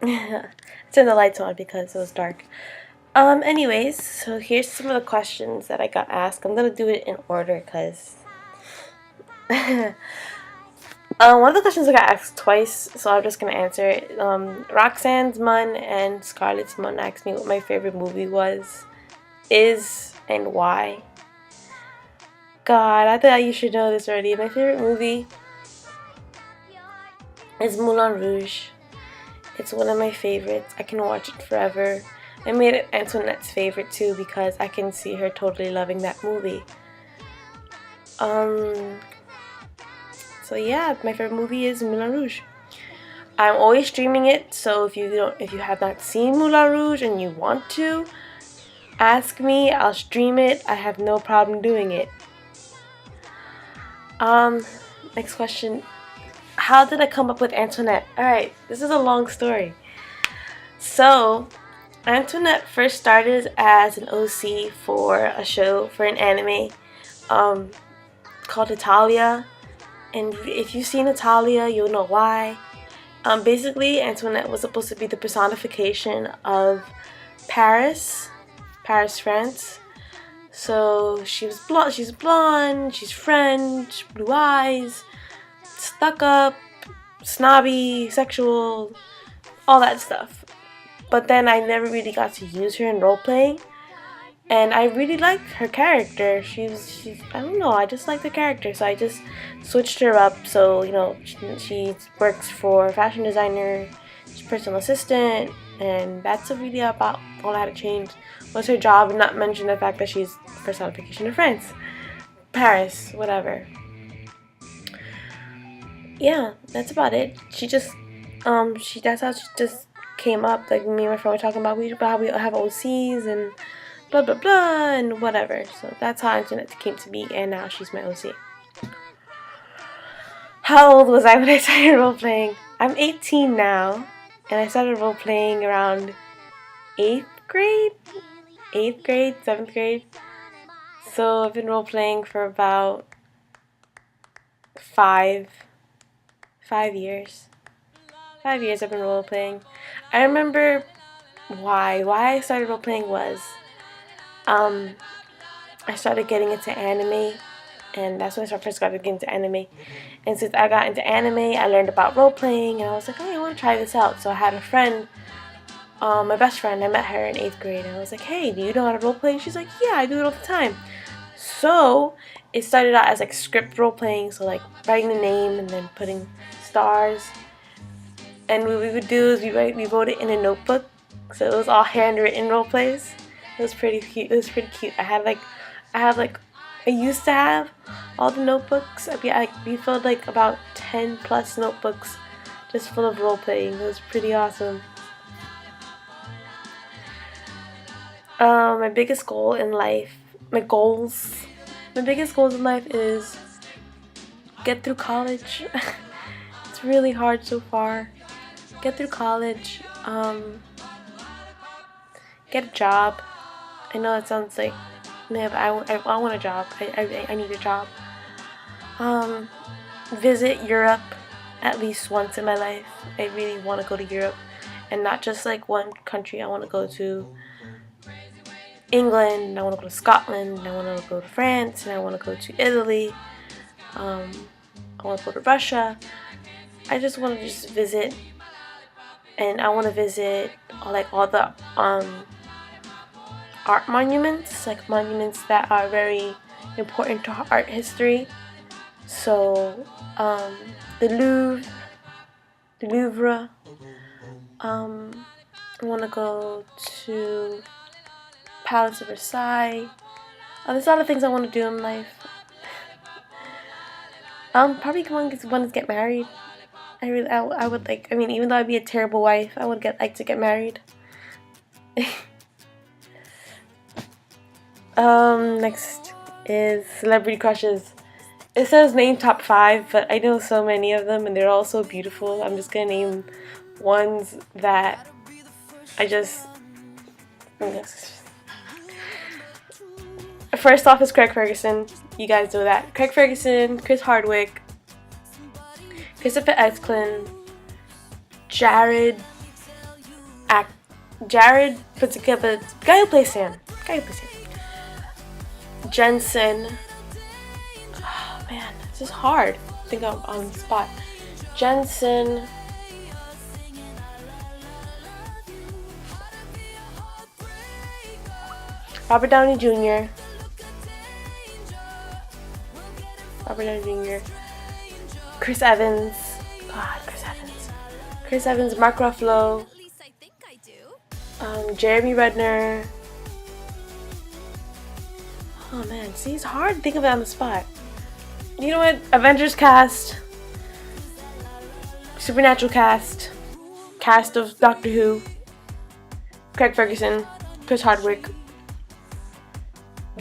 Turn the lights on because it was dark. Anyways, so here's some of the questions that I got asked. I'm gonna do it in order because one of the questions I got asked twice, so I'm just gonna answer it. Roxanne's Mun and Scarlett's Mun asked me what my favorite movie is, and why. God, I thought you should know this already. My favorite movie is Moulin Rouge. It's one of my favorites. I can watch it forever. I made it Antoinette's favorite too because I can see her totally loving that movie. So yeah, my favorite movie is Moulin Rouge. I'm always streaming it, so if you have not seen Moulin Rouge and you want to, ask me. I'll stream it. I have no problem doing it. Next question. How did I come up with Antoinette? Alright, this is a long story. So, Antoinette first started as an OC for a show, for an anime called Italia. And if you've seen Italia, you'll know why. Basically, Antoinette was supposed to be the personification of Paris, France. So she's blonde, she's French, blue eyes, stuck up, snobby, sexual, all that stuff. But then I never really got to use her in role playing, and I really liked her character. She's I don't know, I just liked the character, so I just switched her up. So she works for a fashion designer, she's personal assistant, and that's really about all I had to change was her job, and not mention the fact that she's personification of France, Paris, whatever. Yeah, that's about it. She just that's how she just came up. Like me and my friend were talking about how we have OCs and blah blah blah and whatever. So that's how Antoinette came to be, and now she's my OC. How old was I when I started role playing? I'm 18 now, and I started role playing around 8th grade, 7th grade. So I've been role playing for about 5 years. 5 years I've been role playing. I remember why I started role playing was I started getting into anime, and that's when I first started getting into anime. And since I got into anime, I learned about role playing, and I was like, hey, I want to try this out. So I had a friend, my best friend. I met her in 8th grade, and I was like, hey, do you know how to role play? She's like, yeah, I do it all the time. So it started out as like script role playing, so like writing the name and then putting stars. And what we would do is we wrote it in a notebook, so it was all handwritten role plays. It was pretty cute. I used to have all the notebooks. We filled like about 10 plus notebooks just full of role playing. It was pretty awesome. My biggest goal in life, my biggest goals in life is get through college. It's really hard so far. Get through college, get a job. I know it sounds like, man, but I want a job. I need a job. Visit Europe at least once in my life. I really want to go to Europe, and not just like one country. I want to go to England, I want to go to Scotland, I want to go to France, and I want to go to Italy. I want to go to Russia. I just want to just visit, and I want to visit like all the art monuments, like monuments that are very important to art history. So the Louvre. I want to go to Palace of Versailles. There's a lot of things I want to do in life. Probably want to get married. I would like. I mean, even though I'd be a terrible wife, I would like to get married. Next is celebrity crushes. It says name top 5, but I know so many of them, and they're all so beautiful. I'm just gonna name ones that I just. First off is Craig Ferguson. You guys know that. Craig Ferguson, Chris Hardwick, Christopher Esclin, Jared Jared puts together guy who plays Sam. Jensen. Oh man, this is hard. I think I'm on the spot. Jensen. Robert Downey Jr. Chris Evans. God, Chris Evans, Mark Ruffalo. Jeremy Renner. Oh man, see, it's hard to think of it on the spot. You know what? Avengers cast. Supernatural cast. Cast of Doctor Who. Craig Ferguson. Chris Hardwick.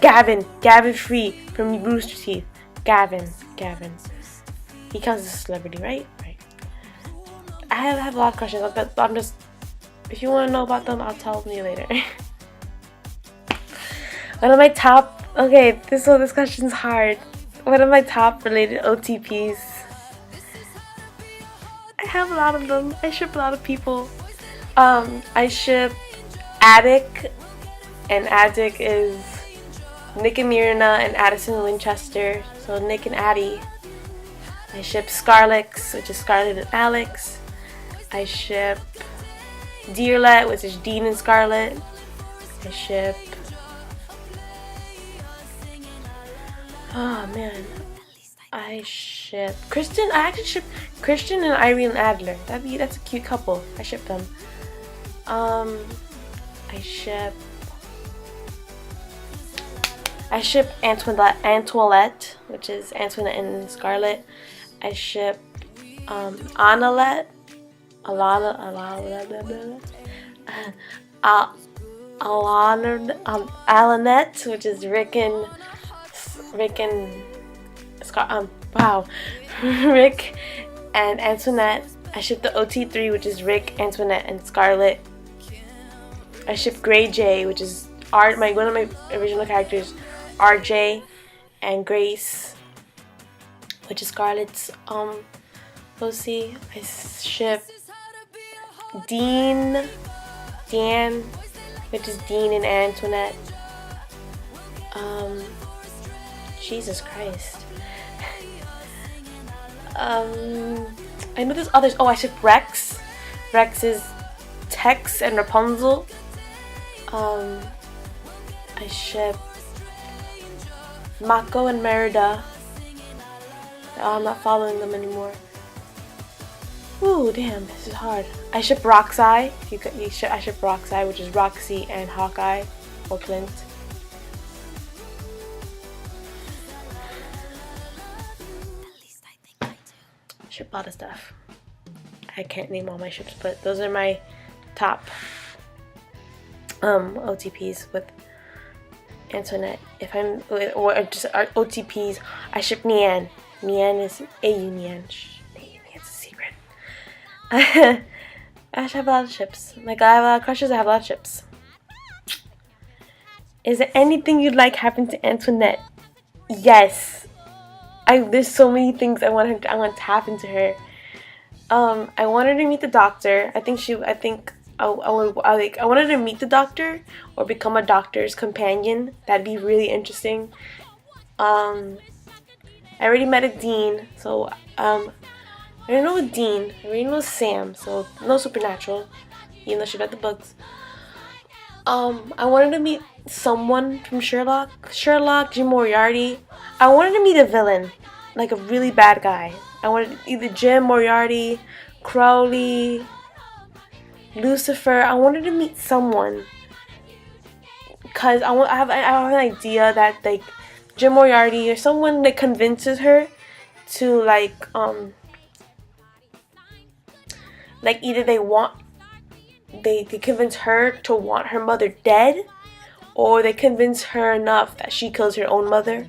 Gavin Free from Rooster Teeth. Gavin. He counts as a celebrity, right? Right. I have a lot of questions, but I'm just. If you want to know about them, I'll tell you later. One of my top. Okay, this question's hard. One of my top related OTPs. I have a lot of them. I ship a lot of people. I ship Attic, and Attic is Nick and Myrna and Addison Winchester. So Nick and Addie. I ship Scarlex, which is Scarlett and Alex. I ship Dearlet, which is Dean and Scarlett. I ship. Oh man. I ship Kristen. I actually ship Christian and Irene Adler. That's a cute couple. I ship them. I ship Antoinette, which is Antoinette and Scarlett. I ship Annalette, Alanette, which is Rick and Rick and Antoinette. I ship the OT3, which is Rick, Antoinette, and Scarlett. I ship Gray J, which is one of my original characters, RJ, and Grace, which is Scarlett's OC. I ship Dan, which is Dean and Antoinette. Jesus Christ. I know there's others. Oh, I ship Rex. Rex is Tex and Rapunzel. I ship Mako and Merida. Oh, I'm not following them anymore. Ooh, damn, this is hard. I ship Roxy. I ship Roxy, which is Roxy and Hawkeye or Clint. Ship a lot of stuff. I can't name all my ships, but those are my top OTPs with Antoinette. If I'm or just OTPs, I ship Nian. Nian is AU Nian. Nian's a secret. I have a lot of ships. Like I have a lot of crushes. I have a lot of ships. Is there anything you'd like happen to Antoinette? Yes. There's so many things I want to happen to her. I want her to meet the doctor. I want her to meet the doctor or become a doctor's companion. That'd be really interesting. I already met a Dean, so I already know a Dean. I already know Sam, so no Supernatural, even though she read the books. I wanted to meet someone from Sherlock, Jim Moriarty. I wanted to meet a villain, like a really bad guy. I wanted either Jim Moriarty, Crowley, Lucifer. I wanted to meet someone, cause I have an idea that like Jim Moriarty or someone that convinces her to like either they convince her to want her mother dead, or they convince her enough that she kills her own mother.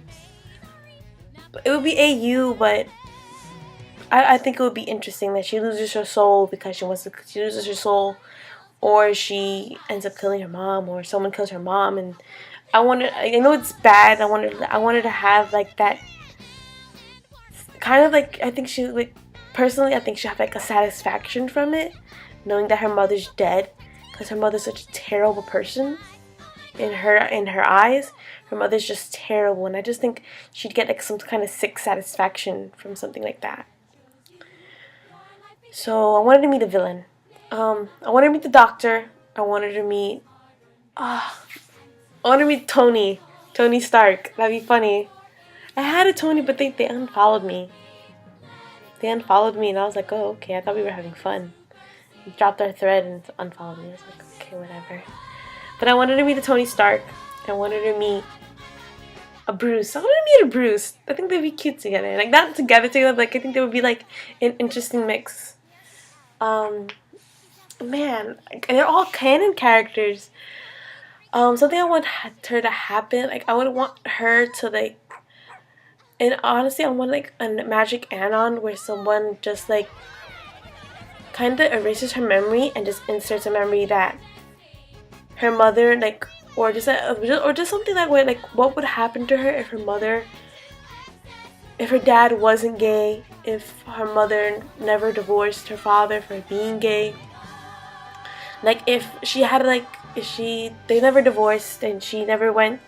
It would be AU, but I think it would be interesting that she loses her soul because she loses her soul, or she ends up killing her mom, or someone kills her mom. And I know it's bad. I wanted to have like that kind of like, I think she'll have like a satisfaction from it, knowing that her mother's dead, because her mother's such a terrible person. In her eyes, her mother's just terrible, and I just think she'd get like some kind of sick satisfaction from something like that. So I wanted to meet a villain. I wanted to meet the Doctor. I wanted to meet Tony Stark. That'd be funny. I had a Tony, but they unfollowed me. They unfollowed me, and I was like, oh, okay, I thought we were having fun. They dropped our thread and unfollowed me. I was like, okay, whatever. But I wanted to meet a Tony Stark. I wanted to meet a Bruce. I wanted to meet a Bruce. I think they'd be cute together. Like, not together, like, I think they would be, like, an interesting mix. Man, and they're all canon characters. Something I want her to happen, like, I would want her to, like, and honestly, I want, like, a Magic Anon where someone just, like, kind of erases her memory and just inserts a memory that her mother, like, or just something that way, like, what would happen to her if her dad wasn't gay, if her mother never divorced her father for being gay, like, if she had, like, they never divorced and she never went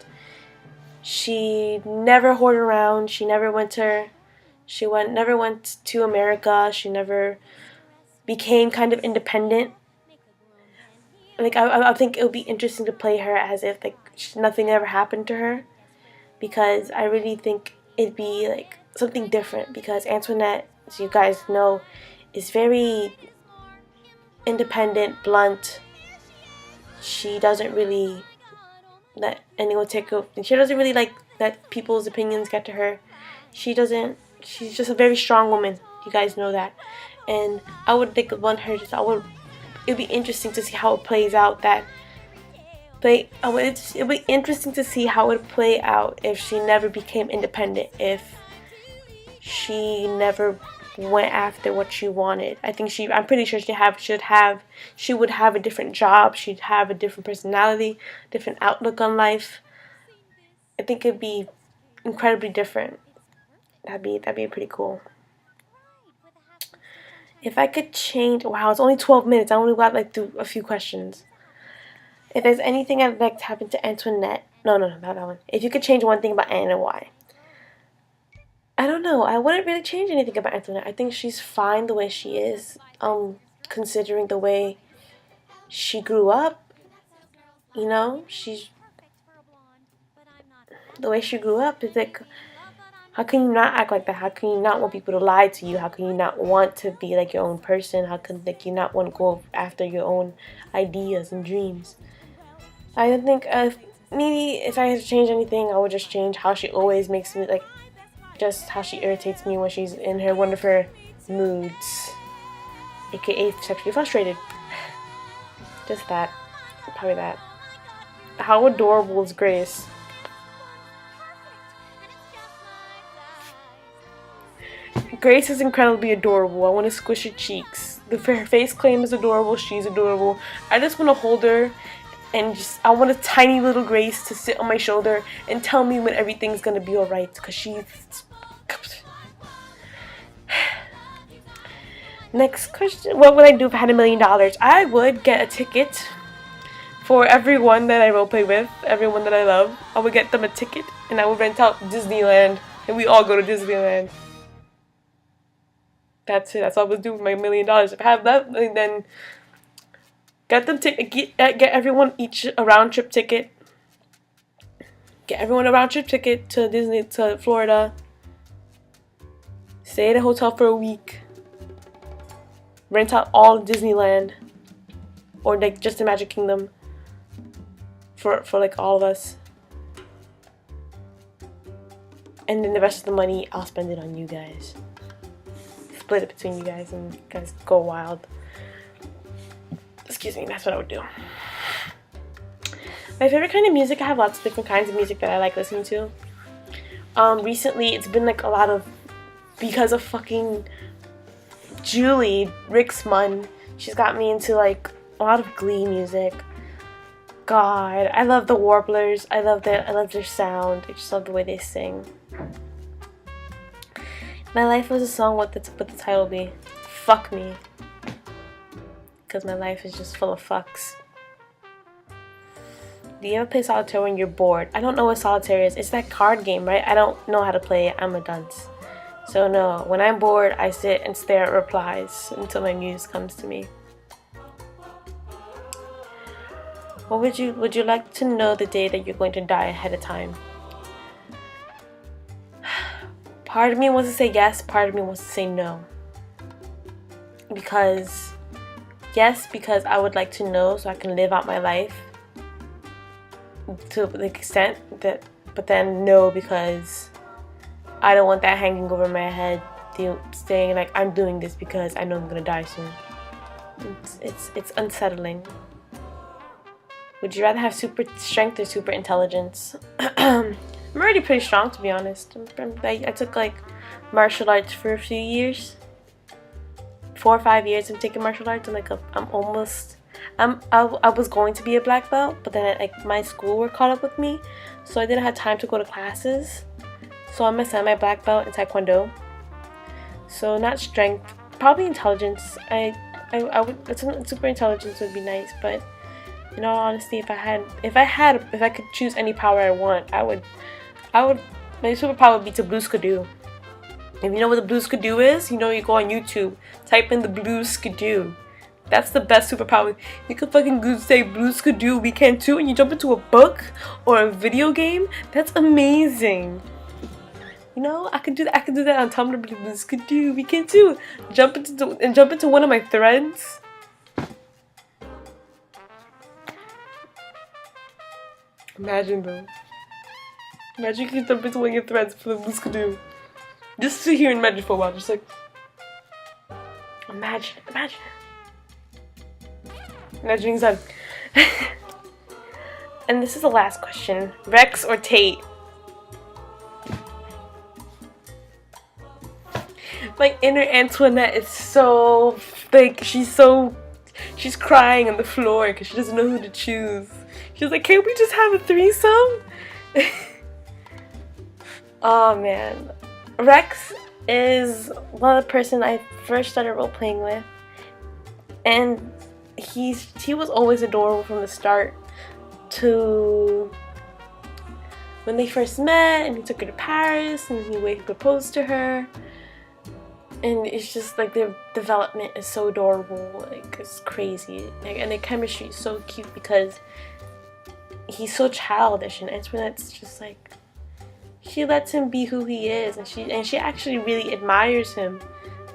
around, she never went to America, she never became kind of independent. Like, I think it would be interesting to play her as if, like, nothing ever happened to her, because I really think it'd be, like, something different, because Antoinette, as you guys know, is very independent, blunt. She doesn't really let anyone take over. She doesn't really, like, let people's opinions get to her. She's just a very strong woman. You guys know that. And I would think want her to, it'd be interesting to see how it plays out. It'd be interesting to see how it would play out if she never became independent, if she never went after what she wanted. I'm pretty sure she would have a different job, she'd have a different personality, different outlook on life. I think it'd be incredibly different. That'd be pretty cool. If I could change, wow, it's only 12 minutes. I only got, like, through a few questions. If there's anything I'd like to happen to Antoinette, no, not that one. If you could change one thing about Anne and why? I don't know. I wouldn't really change anything about Antoinette. I think she's fine the way she is. Considering the way she grew up, you know, the way she grew up is like, how can you not act like that? How can you not want people to lie to you? How can you not want to be, like, your own person? How can, like, you not want to go after your own ideas and dreams? I think maybe if I had to change anything, I would just change how she always makes me, like, just how she irritates me when she's in one of her moods, aka sexually frustrated. Just that. Probably that. How adorable is Grace? Grace is incredibly adorable. I want to squish her cheeks. Her face claim is adorable. She's adorable. I just want to hold her and I want a tiny little Grace to sit on my shoulder and tell me when everything's going to be alright, because she's... Next question. What would I do if I had $1 million? I would get a ticket for everyone that I roleplay with, everyone that I love. I would get them a ticket and I would rent out Disneyland and we all go to Disneyland. That's it. That's all I would do with my $1 million. If I have that, then get everyone each a round trip ticket. Get everyone a round trip ticket to Florida. Stay at a hotel for a week. Rent out all of Disneyland, or, like, just the Magic Kingdom for like all of us. And then the rest of the money, I'll spend it on you guys. Split it between you guys and you guys go wild. Excuse me, that's what I would do. My favorite kind of music, I have lots of different kinds of music that I like listening to. Recently, it's been, like, a lot of, because of fucking Julie Ricksman, she's got me into, like, a lot of Glee music. God, I love the Warblers. I love their sound. I just love the way they sing. My life was a song. What the title be? Fuck me. Because my life is just full of fucks. Do you ever play solitaire when you're bored? I don't know what solitaire is. It's that card game, right? I don't know how to play it. I'm a dunce. So no, when I'm bored, I sit and stare at replies until my muse comes to me. What would you like to know the day that you're going to die ahead of time? Part of me wants to say yes, part of me wants to say no. Because yes, because I would like to know so I can live out my life to the extent that, but then no, because I don't want that hanging over my head, saying like I'm doing this because I know I'm gonna die soon. It's unsettling. Would you rather have super strength or super intelligence? I'm already pretty strong, to be honest. I took like martial arts for a few years. 4 or 5 years of taking martial arts. I was going to be a black belt, but then like my schoolwork caught up with me, so I didn't have time to go to classes. So I'm a semi-black belt in Taekwondo. So not strength, probably intelligence. I would super intelligence would be nice, but in all honesty, if I could choose any power I want, I would my superpower would be to blue skidoo. If you know what the blue skidoo is, you know, you go on YouTube, type in the blue skidoo. That's the best superpower. You could fucking say blue skidoo weekend 2 and you jump into a book or a video game. That's amazing. You know, I could do that. I could do that on Tumblr. Blue skidoo weekend 2. Jump into one of my threads. Imagine though. Imagine you can jump into one of your threads for the blue skidoo. Just sit here and imagine for a while. Just like imagine. Imagining that. And this is the last question. Rex or Tate? My inner Antoinette is so like she's crying on the floor because she doesn't know who to choose. She's like, can't we just have a threesome? Oh man. Rex is one of the person I first started role playing with, and he was always adorable from the start to when they first met, and he took her to Paris, and he proposed to her, and it's just like their development is so adorable, like it's crazy, like, and their chemistry is so cute because he's so childish, and Antoinette's just like, she lets him be who he is, and she actually really admires him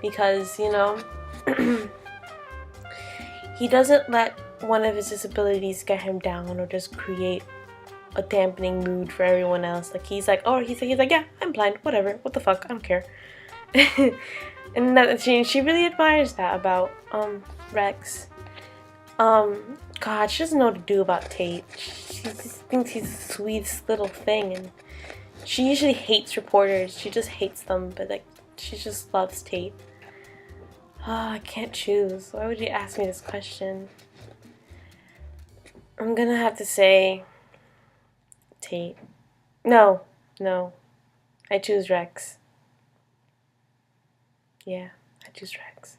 because, you know, he doesn't let one of his disabilities get him down or just create a dampening mood for everyone else. Like he's like, yeah, I'm blind, whatever, what the fuck, I don't care. And that she really admires that about Rex. God, she doesn't know what to do about Tate. She just thinks he's the sweetest little thing, and she usually hates reporters. She just hates them, but like she just loves Tate. I can't choose. Why would you ask me this question? I'm gonna have to say Tate. No. I choose Rex. Yeah, I choose Rex.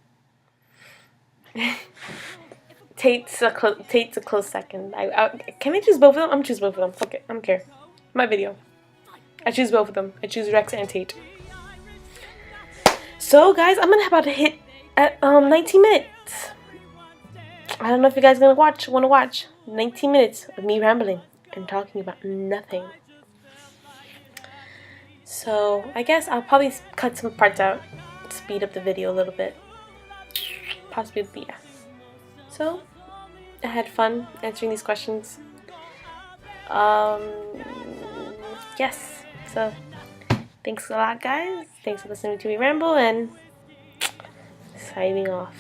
Tate's a close second. Can I choose both of them? I'm gonna choose both of them. Fuck it, I don't care. My video. I choose both of them. I choose Rex and Tate. So guys, I'm about to hit at 19 minutes. I don't know if you guys want to watch 19 minutes of me rambling and talking about nothing. So I guess I'll probably cut some parts out, speed up the video a little bit. Possibly, yeah. So I had fun answering these questions. Yes. So thanks a lot, guys. Thanks for listening to me ramble, and signing off.